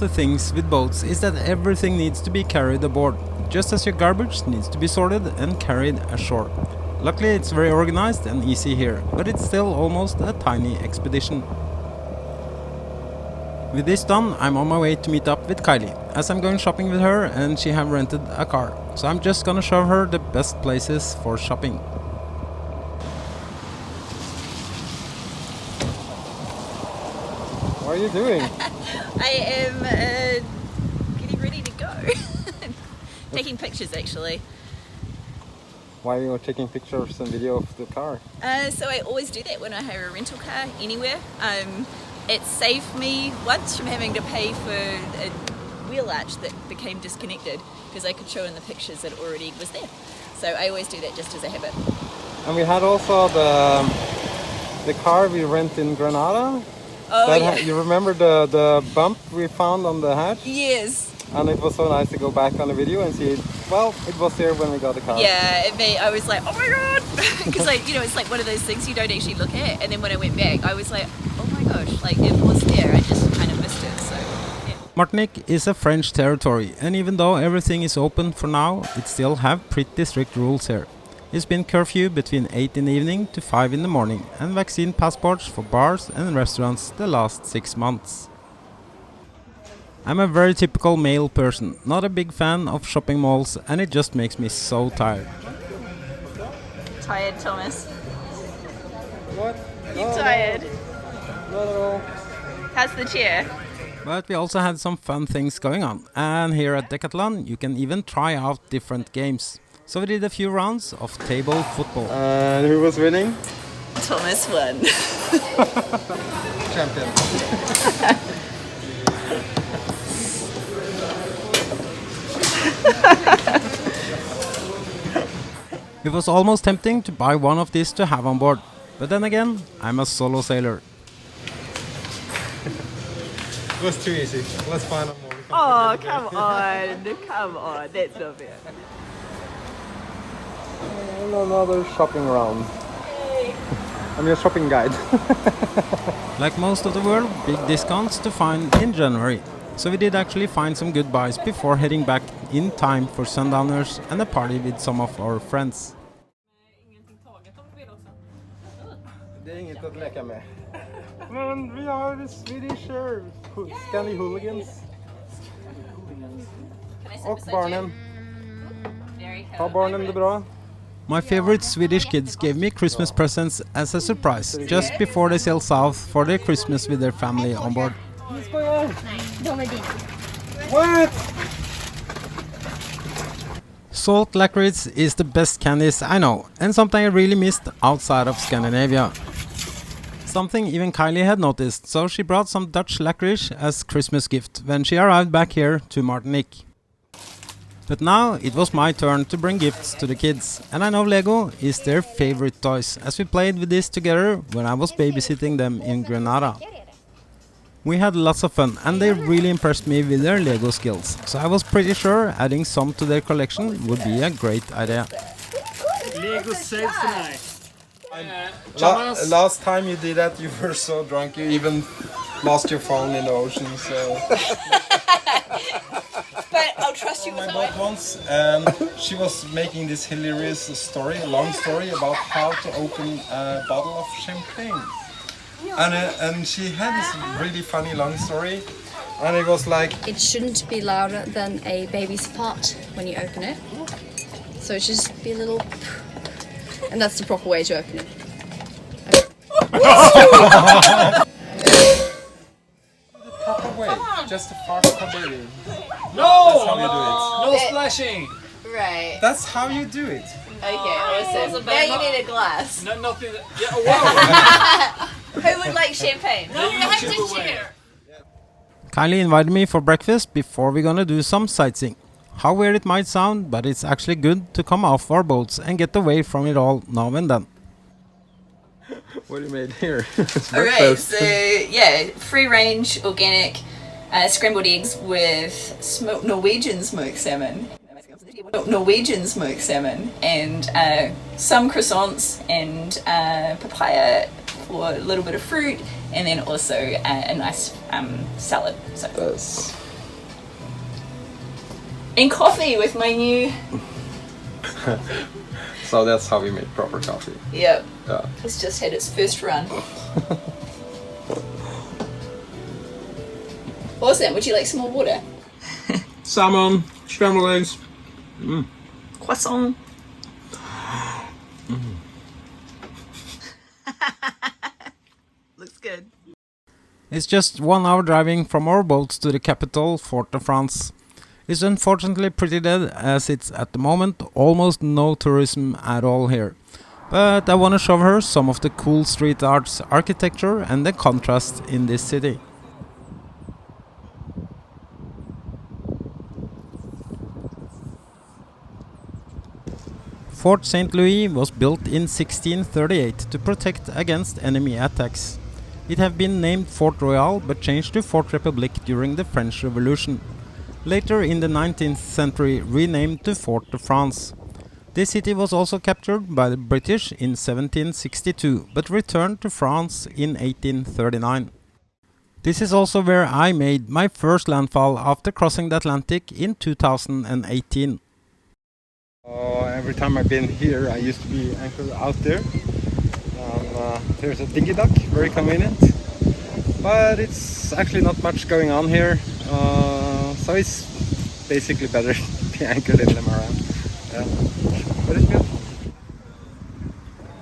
of the things with boats is that everything needs to be carried aboard, just as your garbage needs to be sorted and carried ashore. Luckily it's very organized and easy here, but it's still almost a tiny expedition. With this done, I'm on my way to meet up with Kylie, as I'm going shopping with her and she have rented a car. So I'm just gonna show her the best places for shopping. What are you doing? I am getting ready to go. Taking pictures actually. Why are you taking pictures and video of the car? So I always do that when I hire a rental car anywhere. It saved me once from having to pay for a wheel arch that became disconnected because I could show in the pictures that it already was there. So I always do that just as a habit. And we had also the car we rent in Granada. Oh yeah. You remember the bump we found on the hatch? Yes. And it was so nice to go back on the video and see it. Well, it was there when we got the car. Yeah, I was like, oh my god! Because it's like one of those things you don't actually look at. And then when I went back, I was like, oh my gosh, like it was there. I just kind of missed it. So yeah. Martinique is a French territory, and even though everything is open for now, it still have pretty strict rules here. It's been curfew between 8 in the evening to 5 in the morning, and vaccine passports for bars and restaurants the last 6 months. I'm a very typical male person, not a big fan of shopping malls, and it just makes me so tired. Tired, Thomas? What? You tired? Not at all. How's the chair? But we also had some fun things going on, and here at Decathlon you can even try out different games. So we did a few rounds of table football. And who was winning? Thomas won. Champion. It was almost tempting to buy one of these to have on board, but then again, I'm a solo sailor. It was too easy. Let's find out more. Oh, come on, that's not fair. And another shopping round. I'm your shopping guide. Like most of the world, big discounts to find in January. So we did actually find some good buys before heading back in time for sundowners and a party with some of our friends. Det är inget att leka med. Men vi har Swedish Scandi Hooligans. Och barnen. Har barnen det bra? My favorite Swedish kids gave me Christmas presents as a surprise, just before they sail south for their Christmas with their family on board. What? Salt licorice is the best candies I know, and something I really missed outside of Scandinavia. Something even Kylie had noticed, so she brought some Dutch licorice as Christmas gift when she arrived back here to Martinique. But now it was my turn to bring gifts to the kids, and I know Lego is their favorite toys, as we played with this together when I was babysitting them in Granada. We had lots of fun, and they really impressed me with their Lego skills, so I was pretty sure adding some to their collection would be a great idea. Lego saves the night. Last time you did that, you were so drunk you even lost your phone in the ocean. So. But I'll trust you with My boat once, and she was making this hilarious story, a long story about how to open a bottle of champagne. And she had this really funny long story, and it was like it shouldn't be louder than a baby's fart when you open it. So it should just be a little, and that's the proper way to open it. the proper way, just a fart for baby. No! That's how you do it. No splashing! Right. That's how you do it. Okay, awesome. Now you need a glass. No, nothing. Yeah, wow! Who would like champagne? No, you have to share. Kylie invited me for breakfast before we're gonna do some sightseeing. How weird it might sound, but it's actually good to come off our boats and get away from it all now and then. What you made here? Alright, so yeah, free range, organic, scrambled eggs with Norwegian smoked salmon. And some croissants and papaya for a little bit of fruit, and then also a nice salad. So And coffee with my new... So that's how we make proper coffee. Yep. Yeah. It's just had its first run. Awesome. Would you like some more water? Salmon, scrambled eggs. Croissant. Looks good. It's just 1 hour driving from our boats to the capital, Fort-de-France. It's unfortunately pretty dead, as it's at the moment almost no tourism at all here. But I want to show her some of the cool street arts, architecture and the contrast in this city. Fort St. Louis was built in 1638 to protect against enemy attacks. It had been named Fort Royal but changed to Fort Republique during the French Revolution. Later in the 19th century renamed to Fort-de-France. This city was also captured by the British in 1762 but returned to France in 1839. This is also where I made my first landfall after crossing the Atlantic in 2018. Every time I've been here, I used to be anchored out there. There's a dinghy dock, very convenient. But it's actually not much going on here, so it's basically better to be anchored in them around. Yeah. But it's good.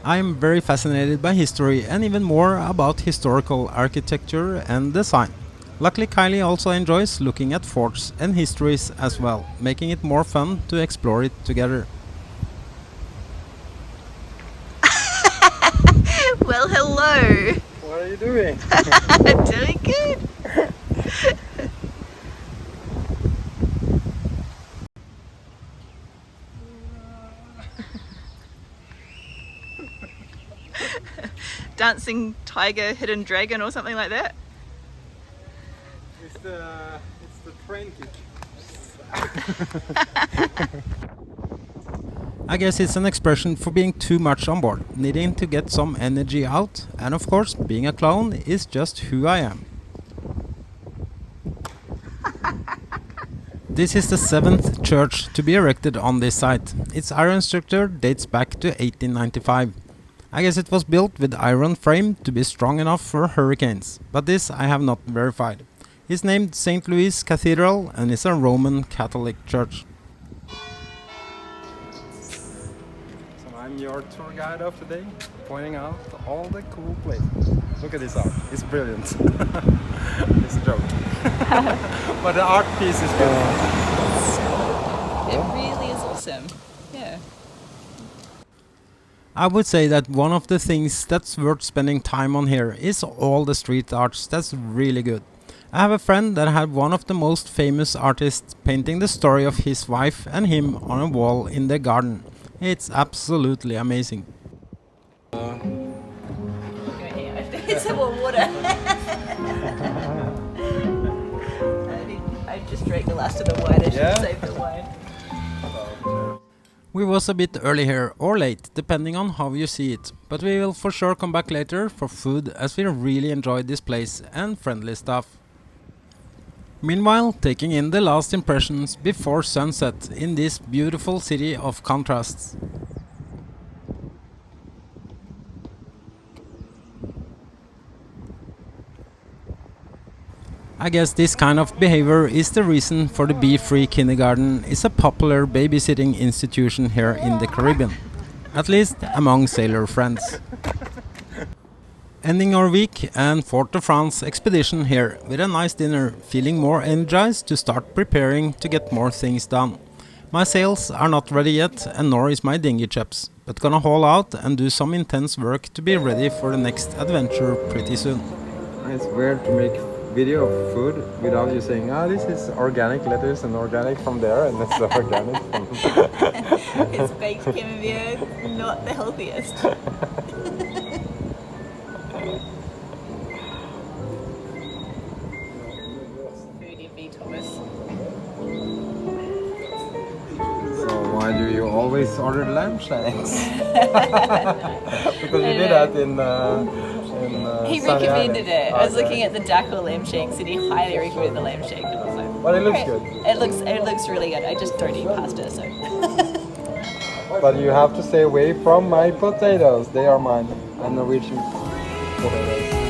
I am very fascinated by history and even more about historical architecture and design. Luckily, Kylie also enjoys looking at forts and histories as well, making it more fun to explore it together. Well, hello. What are you doing? I'm doing good. Dancing tiger, hidden dragon or something like that? It's the train kick. I guess it's an expression for being too much on board, needing to get some energy out, and of course, being a clown is just who I am. This is the 7th church to be erected on this site. Its iron structure dates back to 1895. I guess it was built with iron frame to be strong enough for hurricanes, but this I have not verified. It's named St. Louis Cathedral and is a Roman Catholic church. I'm your tour guide of today, pointing out all the cool places. Look at this art, it's brilliant. It's a joke. But the art piece is beautiful. It really is awesome. Yeah. I would say that one of the things that's worth spending time on here is all the street arts. That's really good. I have a friend that had one of the most famous artists painting the story of his wife and him on a wall in their garden. It's absolutely amazing. It's some more water. I just drank the last of the wine. I should Yeah? save the wine. We was a bit early here, or late, depending on how you see it. But we will for sure come back later for food, as we really enjoyed this place and friendly stuff. Meanwhile, taking in the last impressions before sunset in this beautiful city of contrasts. I guess this kind of behavior is the reason for the Be Free Kindergarten is a popular babysitting institution here in the Caribbean, at least among sailor friends. Ending our week and Fort-de-France expedition here with a nice dinner, feeling more energized to start preparing to get more things done. My sails are not ready yet, and nor is my dinghy chaps, but gonna haul out and do some intense work to be ready for the next adventure pretty soon. It's weird to make video of food without you saying, this is organic lettuce and organic from there and that's organic from... It's baked camembert, not the healthiest. Foodie B. Thomas. So why do you always order lamb shanks? Because we did that in He Sunny recommended Island. it. I was looking at the duck or lamb shanks and he highly recommended the lamb shank. And I was like, But it looks good. It looks really good. I just don't eat pasta, so. But you have to stay away from my potatoes. They are mine. I'm Norwegian potatoes.